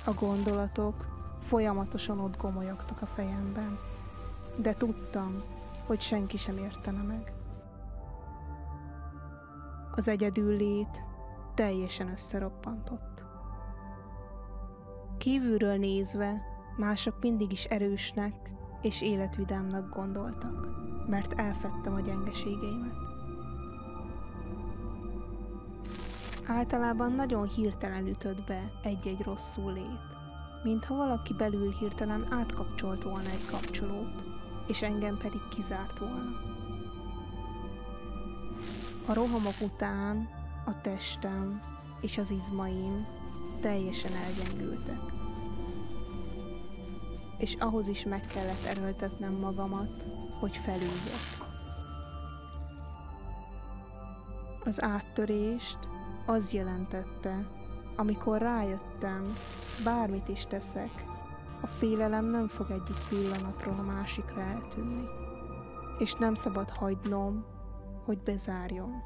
A gondolatok folyamatosan ott gomolyogtak a fejemben, de tudtam, hogy senki sem értene meg. Az egyedüllét teljesen összeroppantott. Kívülről nézve mások mindig is erősnek és életvidámnak gondoltak, mert elfedtem a gyengeségeimet. Általában nagyon hirtelen ütött be egy-egy rosszul lét, mintha valaki belül hirtelen átkapcsolt volna egy kapcsolót, és engem pedig kizárt volna. A rohamok után a testem és az izmaim teljesen elgyengültek. És ahhoz is meg kellett erőltetnem magamat, hogy felüljek. Az áttörést az jelentette, amikor rájöttem, bármit is teszek, a félelem nem fog egyik pillanatról a másikra eltűnni, és nem szabad hagynom, hogy bezárjon.